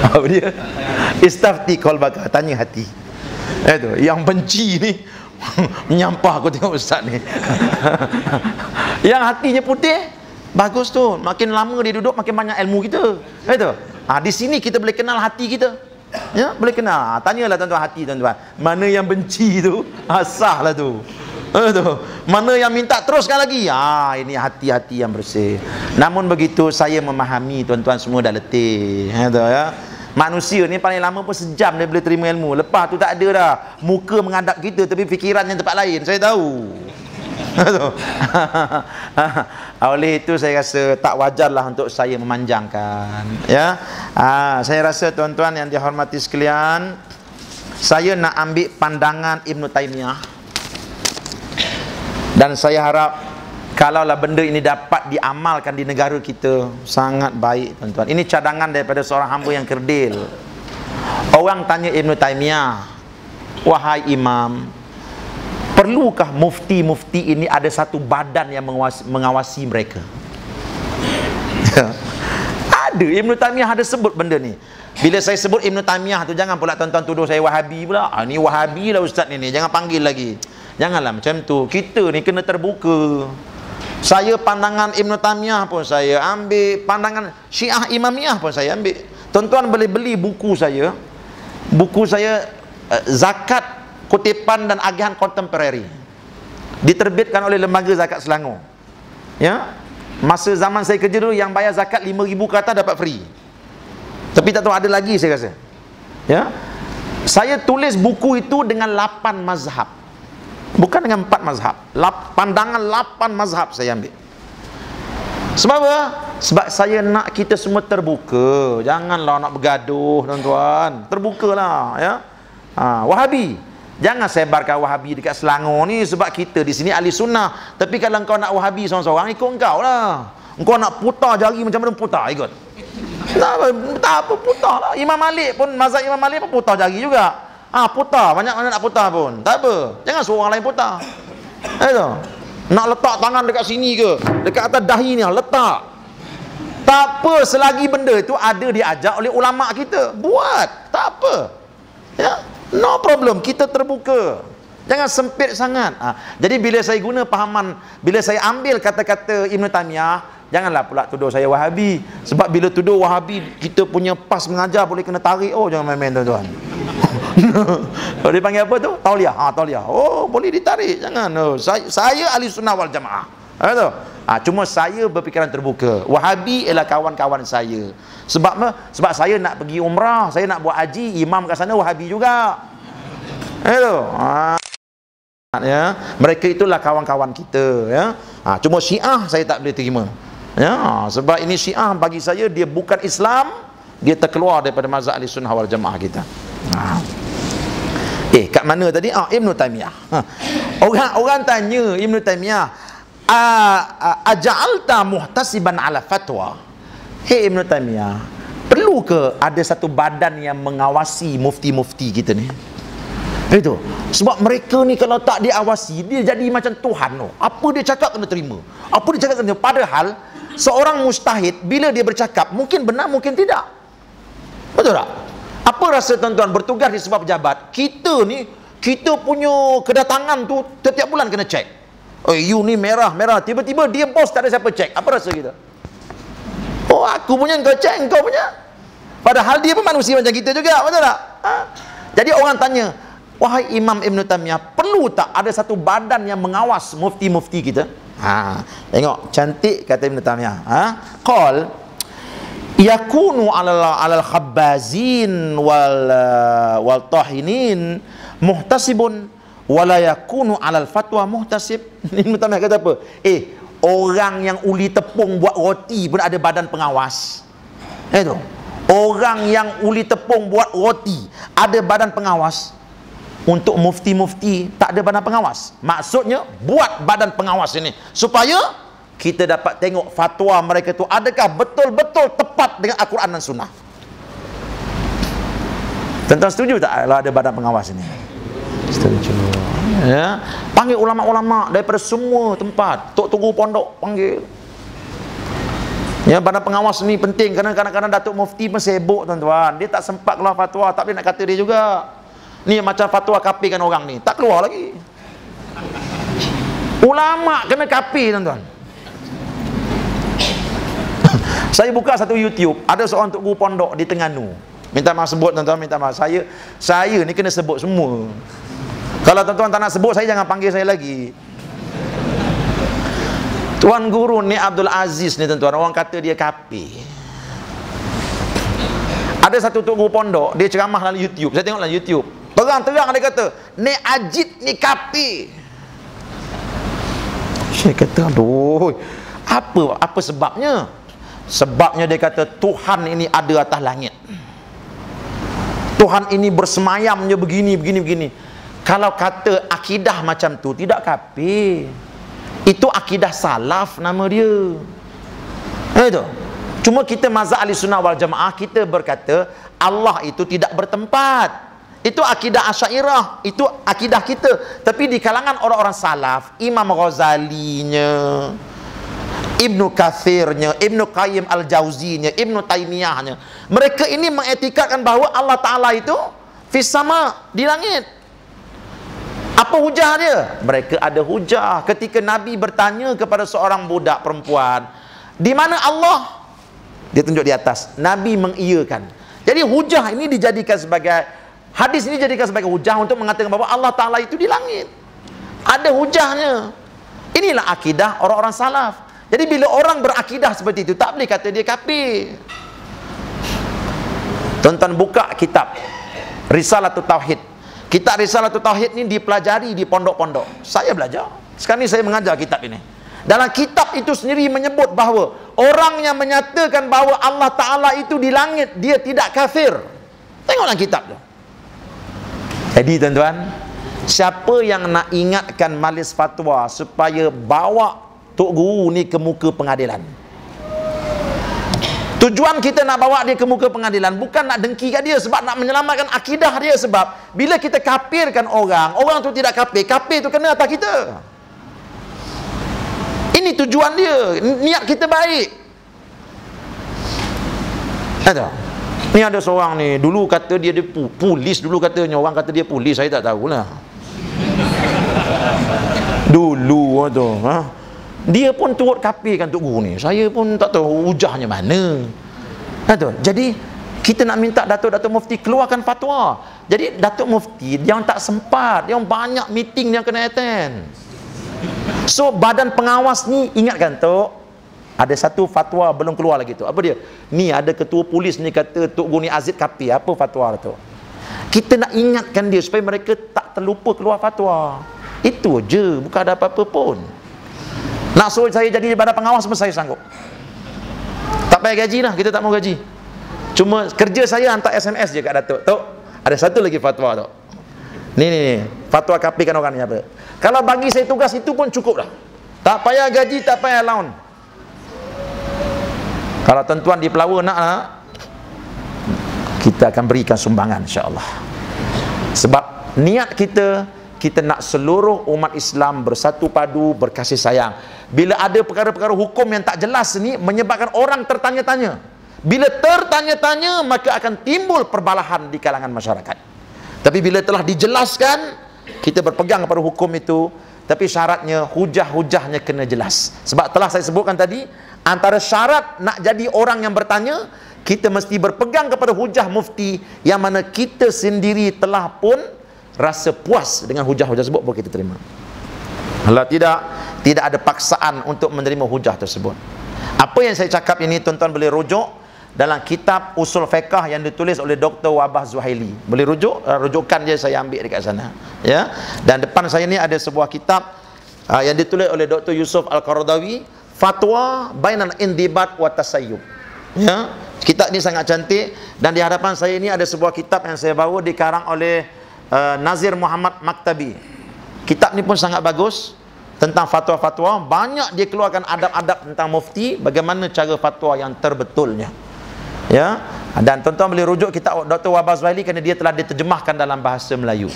Apa dia? Istafti qalbaka, tanya hati. Itu yang benci ni menyampah aku tengok ustaz ni. Yang hatinya putih, bagus tu. Makin lama dia duduk, makin banyak ilmu kita. Itu. Di sini kita boleh kenal hati kita. Ya, boleh kenal. Tanyalah tuan-tuan hati tuan-tuan. Mana yang benci tu, sahlah tu. Mana yang minta teruskan lagi? Ini hati-hati yang bersih. Namun begitu saya memahami tuan-tuan semua dah letih. Ya. Manusia ni paling lama pun sejam dia boleh terima ilmu. Lepas tu tak ada dah. Muka menghadap kita tapi fikiran yang tempat lain. Saya tahu. Oleh itu saya rasa tak wajarlah untuk saya memanjangkan. Ya. Saya rasa tuan-tuan yang dihormati sekalian, saya nak ambil pandangan Ibn Taymiyah. Dan saya harap kalaulah benda ini dapat diamalkan di negara kita, sangat baik tuan-tuan. Ini cadangan daripada seorang hamba yang kerdil. Orang tanya Ibn Taymiyah, wahai imam, perlukah mufti-mufti ini ada satu badan yang mengawasi mereka? Ada. Ibn Taymiyah ada sebut benda ni. Bila saya sebut Ibn Taymiyah tu, jangan pula tuan-tuan tuduh saya Wahabi pula. Ni Wahabi lah ustaz ni, jangan panggil lagi. Janganlah macam tu. Kita ni kena terbuka. Saya pandangan Ibn Taymiyah pun saya ambil, pandangan Syiah Imamiyah pun saya ambil. Tuan-tuan boleh beli buku saya. Buku saya Zakat, Kutipan dan Agihan Kontemporari. Diterbitkan oleh Lembaga Zakat Selangor. Ya. Masa zaman saya kerja dulu, yang bayar zakat 5,000 ke atas dapat free. Tapi tak tahu ada lagi saya rasa. Ya. Saya tulis buku itu dengan 8 mazhab. Bukan dengan 4 mazhab. Pandangan 8 mazhab saya ambil. Sebab apa? Sebab saya nak kita semua terbuka. Janganlah nak bergaduh tuan-tuan. Terbukalah ya. Wahabi, jangan sebarkan Wahabi dekat Selangor ni, sebab kita di sini ahli sunnah. Tapi kalau kau nak Wahabi seorang-seorang, ikut engkau lah. Engkau nak putar jari macam mana, putar ikut. Tak apa, putar lah. Imam Malik pun, mazhab Imam Malik pun putar jari juga. Putar, banyak mana nak putar pun. Tak apa, jangan suruh orang lain putar. Nak letak tangan dekat sini ke, dekat atas dahi ni, letak. Tak apa, selagi benda itu ada diajak oleh ulama kita, buat. Tak apa. Ya, no problem, kita terbuka. Jangan sempit sangat. Jadi bila saya guna pahaman, bila saya ambil kata-kata Ibn Taymiyah, janganlah pula tuduh saya Wahabi. Sebab bila tuduh Wahabi, kita punya pas mengajar boleh kena tarik. Jangan main-main tuan-tuan. Kalau dia panggil apa tu? Tauliah. Tauliah. Boleh ditarik. Jangan. Saya ahli sunnah wal jamaah. Cuma saya berfikiran terbuka. Wahabi ialah kawan-kawan saya. Sebab apa? Sebab saya nak pergi umrah, saya nak buat haji, imam kat sana Wahabi juga. Ya, mereka itulah kawan-kawan kita ya. Cuma Syiah saya tak boleh terima. Ya, sebab ini Syiah bagi saya dia bukan Islam, dia terkeluar daripada mazhab ahli sunnah wal jamaah kita. Kat mana tadi? Ibn Taymiyah. Orang tanya Ibn Taymiyah, aja'alta muhtasiban ala fatwa? Ibn Taymiyah, perlu ke ada satu badan yang mengawasi mufti-mufti kita ni? Itu. Sebab mereka ni kalau tak diawasi, dia jadi macam Tuhan tu. Apa dia cakap kena terima. Apa dia cakap kena terima. Padahal seorang mujtahid bila dia bercakap mungkin benar, mungkin tidak. Betul tak? Apa rasa tuan-tuan bertugas di sebuah pejabat? Kita ni, kita punya kedatangan tu setiap bulan kena cek. You ni merah. Tiba-tiba dia bos tak ada siapa cek. Apa rasa kita? Aku punya kau cek, kau punya. Padahal dia pun manusia macam kita juga. Betul tak? Jadi orang tanya, wahai Imam Ibn Taymiyah, perlu tak ada satu badan yang mengawas mufti-mufti kita? Tengok, cantik kata Ibn Taymiyah. Qal yakunu alal khabbazin wal tahinin muhtasibun wala yakunu alal fatwa muhtasib. Ibn Taymiyah kata apa? Orang yang uli tepung buat roti pun ada badan pengawas. Itu. Orang yang uli tepung buat roti ada badan pengawas. Untuk mufti-mufti tak ada badan pengawas. Maksudnya buat badan pengawas ini supaya kita dapat tengok fatwa mereka tu adakah betul-betul tepat dengan Al-Quran dan Sunnah. Tuan-tuan setuju tak kalau ada badan pengawas ini? Setuju. Ya, panggil ulama-ulama daripada semua tempat. Tok Tunggu Pondok panggil. Ya, badan pengawas ni penting kerana kadang-kadang Datuk Mufti pun sibuk tuan-tuan. Dia tak sempat keluar fatwa, tak boleh nak kata dia juga. Ni macam fatwa kafirkan orang ni, tak keluar lagi. Ulama kena kafir tuan-tuan. Saya buka satu YouTube, ada seorang tok guru pondok di Terengganu. Minta maaf sebut tuan-tuan, minta maaf. Saya ni kena sebut semua. Kalau tuan-tuan tak nak sebut, saya jangan panggil saya lagi. Tuan Guru ni Abdul Aziz ni tuan-tuan, orang kata dia kafir. Ada satu tok guru pondok, dia ceramah dalam YouTube. Saya tengok dalam YouTube. Terang-terang dia kata, ni Ajit ni kafir. Saya kata, aduh, apa sebabnya? Sebabnya dia kata Tuhan ini ada atas langit. Tuhan ini bersemayamnya begini. Kalau kata akidah macam tu, tidak kafir. Itu akidah salaf nama dia. Itu. Cuma kita mazhab Ahlussunnah wal Jamaah, kita berkata Allah itu tidak bertempat. Itu akidah Asy'ariyah, itu akidah kita. Tapi di kalangan orang-orang salaf, Imam Ghazalinya, Ibnu Katsirnya, Ibnu Qayyim Al-Jauzinya, Ibnu Taimiyahnya, mereka ini mengetikadkan bahawa Allah Ta'ala itu fis sama, di langit. Apa hujah dia? Mereka ada hujah ketika Nabi bertanya kepada seorang budak perempuan, di mana Allah? Dia tunjuk di atas. Nabi mengiyakan. Jadi hujah ini dijadikan sebagai, hadis ini dijadikan sebagai hujah untuk mengatakan bahawa Allah Ta'ala itu di langit. Ada hujahnya. Inilah akidah orang-orang salaf. Jadi bila orang berakidah seperti itu, tak boleh kata dia kafir. Tuan-tuan buka kitab Risalatul Tauhid. Kitab Risalatul Tauhid ni dipelajari di pondok-pondok. Saya belajar. Sekarang ni saya mengajar kitab ini. Dalam kitab itu sendiri menyebut bahawa orang yang menyatakan bahawa Allah Ta'ala itu di langit, dia tidak kafir. Tengoklah kitab tu. Jadi tuan-tuan, siapa yang nak ingatkan majlis fatwa supaya bawa Tok Guru ni ke muka pengadilan? Tujuan kita nak bawa dia ke muka pengadilan bukan nak dengki kat dia, sebab nak menyelamatkan akidah dia. Sebab bila kita kafirkan orang, orang tu tidak kafir, kafir tu kena atas kita. Ini tujuan dia. Niat kita baik. Ada. Ni ada seorang ni, dulu kata dia polis, dulu katanya orang kata dia polis, saya tak tahulah. Dulu tu, dia pun turut kafirkan Tok Guru ni. Saya pun tak tahu hujahnya mana. Jadi kita nak minta Datuk Mufti keluarkan fatwa. Jadi Datuk Mufti dia tak sempat, dia banyak meeting yang kena attend. So badan pengawas ni ingatkan Tok, ada satu fatwa belum keluar lagi tu. Apa dia? Ni ada ketua polis ni kata Tok Guru ni Aziz kafir. Apa fatwa tu? Kita nak ingatkan dia supaya mereka tak terlupa keluar fatwa. Itu je, bukan ada apa-apa pun. Nak suruh saya jadi badan pengawas pun saya sanggup. Tak payah gaji lah, kita tak mau gaji. Cuma kerja saya hantar SMS je kat Datuk. Tok, ada satu lagi fatwa Tok. Ni, fatwa kafirkan orang ni apa. Kalau bagi saya tugas itu pun cukup dah. Tak payah gaji, tak payah allowance. Kalau tuan-tuan di Pelawa nak, kita akan berikan sumbangan insya-Allah. Sebab niat kita nak seluruh umat Islam bersatu padu, berkasih sayang. Bila ada perkara-perkara hukum yang tak jelas ni, menyebabkan orang tertanya-tanya. Bila tertanya-tanya, maka akan timbul perbalahan di kalangan masyarakat. Tapi bila telah dijelaskan, kita berpegang kepada hukum itu. Tapi syaratnya, hujah-hujahnya kena jelas. Sebab telah saya sebutkan tadi, antara syarat nak jadi orang yang bertanya, kita mesti berpegang kepada hujah mufti, yang mana kita sendiri telah pun rasa puas dengan hujah-hujah tersebut, baru kita terima. Kalau tidak ada paksaan untuk menerima hujah tersebut. Apa yang saya cakap ini tuan-tuan boleh rujuk dalam kitab Usul Fiqh yang ditulis oleh Dr. Wabah Zuhaili. Boleh rujuk, rujukan dia saya ambil dekat sana. Ya. Dan depan saya ni ada sebuah kitab yang ditulis oleh Dr. Yusuf Al-Qaradawi, Fatwa Bainal Indibat wa Tasayyub. Ya. Kitab ni sangat cantik, dan di hadapan saya ini ada sebuah kitab yang saya bawa dikarang oleh Nazir Muhammad Maktabi. Kitab ni pun sangat bagus tentang fatwa-fatwa. Banyak dia keluarkan adab-adab tentang mufti, bagaimana cara fatwa yang terbetulnya. Ya, dan tuan-tuan boleh rujuk kitab Dr. Wabah Zuhaili kerana dia telah diterjemahkan dalam bahasa Melayu.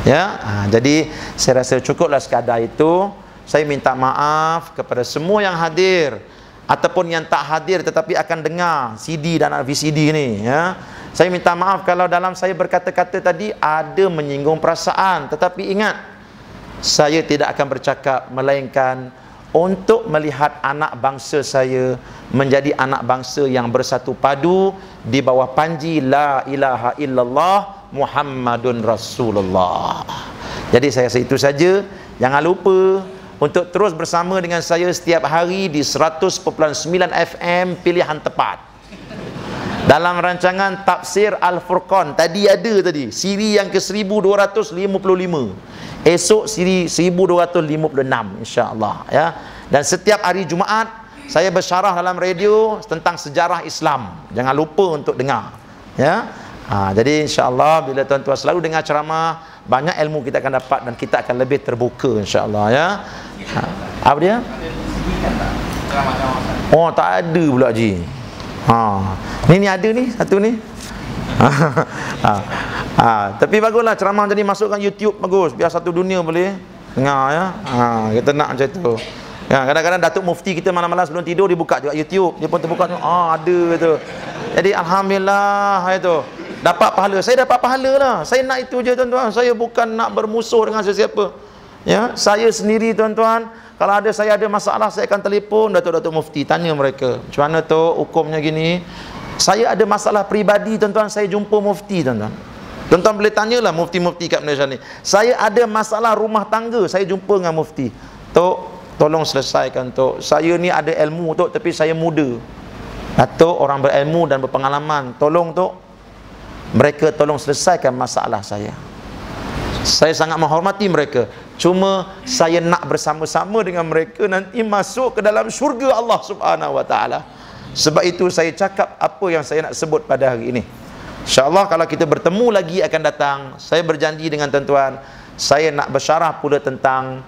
Ya, jadi saya rasa cukuplah sekadar itu. Saya minta maaf kepada semua yang hadir. ataupun yang tak hadir tetapi akan dengar CD dan VCD ni, ya. Saya minta maaf kalau dalam saya berkata-kata tadi ada menyinggung perasaan, tetapi ingat, saya tidak akan bercakap melainkan untuk melihat anak bangsa saya menjadi anak bangsa yang bersatu padu di bawah panji la ilaha illallah Muhammadun Rasulullah. Jadi saya rasa itu saja. Jangan lupa untuk terus bersama dengan saya setiap hari di 100.9 FM Pilihan Tepat dalam rancangan Tafsir Al-Furqan. Tadi siri yang ke 1255, esok siri 1256 insya-Allah, ya. Dan setiap hari Jumaat saya bersyarah dalam radio tentang sejarah Islam. Jangan lupa untuk dengar, ya. Jadi insya-Allah bila tuan-tuan selalu dengar ceramah, banyak ilmu kita akan dapat dan kita akan lebih terbuka insya-Allah, ya. Apa dia? Oh, tak ada pula Ji. Ni ada ni satu ni. Tapi baguslah ceramah jadi masukkan YouTube, bagus biar satu dunia boleh dengar, ya. Kita nak macam tu. Ya, kadang-kadang Datuk Mufti kita malam-malam sebelum tidur dia buka juga YouTube, dia pun terbuka ada tu. Jadi alhamdulillah itu dapat pahala. Saya dapat pahala lah. Saya nak itu je tuan-tuan. Saya bukan nak bermusuh dengan sesiapa. Ya, saya sendiri tuan-tuan, kalau saya ada masalah saya akan telefon Datuk Mufti, tanya mereka, macam mana tu hukumnya gini. Saya ada masalah peribadi tuan-tuan, saya jumpa mufti tuan-tuan. Tuan-tuan boleh tanyalah mufti-mufti kat Malaysia ni. Saya ada masalah rumah tangga, saya jumpa dengan mufti. Tok, tolong selesaikan Tok. Saya ni ada ilmu Tok, tapi saya muda. Datuk orang berilmu dan berpengalaman, tolong Tok. Mereka tolong selesaikan masalah saya. Saya sangat menghormati mereka. Cuma saya nak bersama-sama dengan mereka nanti masuk ke dalam syurga Allah Subhanahu wa taala. Sebab itu saya cakap apa yang saya nak sebut pada hari ini. InsyaAllah kalau kita bertemu lagi akan datang, saya berjanji dengan tuan-tuan, saya nak bersyarah pula tentang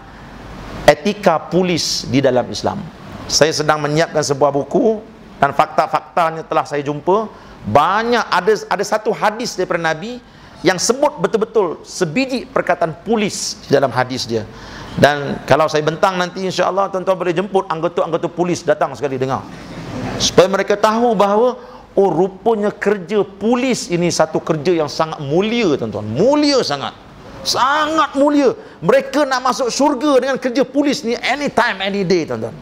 etika polis di dalam Islam. Saya sedang menyiapkan sebuah buku dan fakta-faktanya telah saya jumpa. Banyak, ada satu hadis daripada Nabi yang sebut betul-betul sebiji perkataan polis di dalam hadis dia. Dan kalau saya bentang nanti insya-Allah tuan-tuan boleh jemput anggota-anggota polis datang sekali dengar, supaya mereka tahu bahawa oh rupanya kerja polis ini satu kerja yang sangat mulia tuan-tuan. Mulia sangat. Sangat mulia. Mereka nak masuk syurga dengan kerja polis ni anytime, any day tuan-tuan.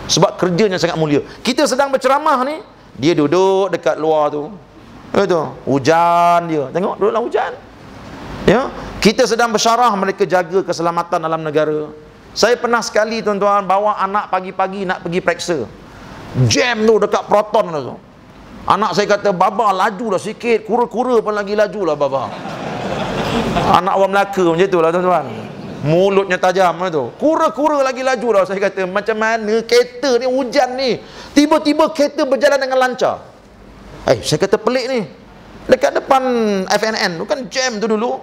Sebab kerjanya sangat mulia. Kita sedang berceramah ni, dia duduk dekat luar tu. Itu, hujan dia. Tengok duduk dalam hujan. Ya, kita sedang bersyarah, mereka jaga keselamatan dalam negara. Saya pernah sekali tuan-tuan bawa anak pagi-pagi nak pergi periksa. Jam tu dekat Proton tu. Anak saya kata, "Baba lajulah sikit, kura-kura pun lagi lajulah baba." Anak orang Melaka macam itulah tuan-tuan. Mulutnya tajam tu. Kura-kura lagi laju dah. Saya kata, macam mana kereta ni hujan ni tiba-tiba kereta berjalan dengan lancar. Saya kata pelik ni. Dekat depan FNN tu kan jam tu dulu.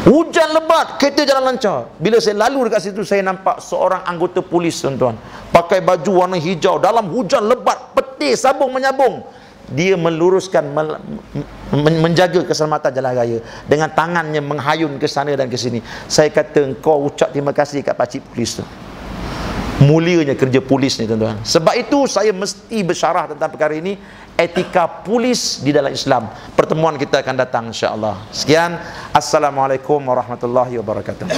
Hujan lebat, kereta jalan lancar. Bila saya lalu dekat situ, saya nampak seorang anggota polis tuan-tuan, pakai baju warna hijau, dalam hujan lebat, petir sabung menyabung. Dia meluruskan, menjaga keselamatan jalan raya dengan tangannya menghayun ke sana dan ke sini. Saya kata, engkau ucap terima kasih kat pakcik polis tu. Mulianya kerja polis ni tuan-tuan. Sebab itu saya mesti bersyarah tentang perkara ini, etika polis di dalam Islam. Pertemuan kita akan datang insya-Allah. Sekian, assalamualaikum warahmatullahi wabarakatuh.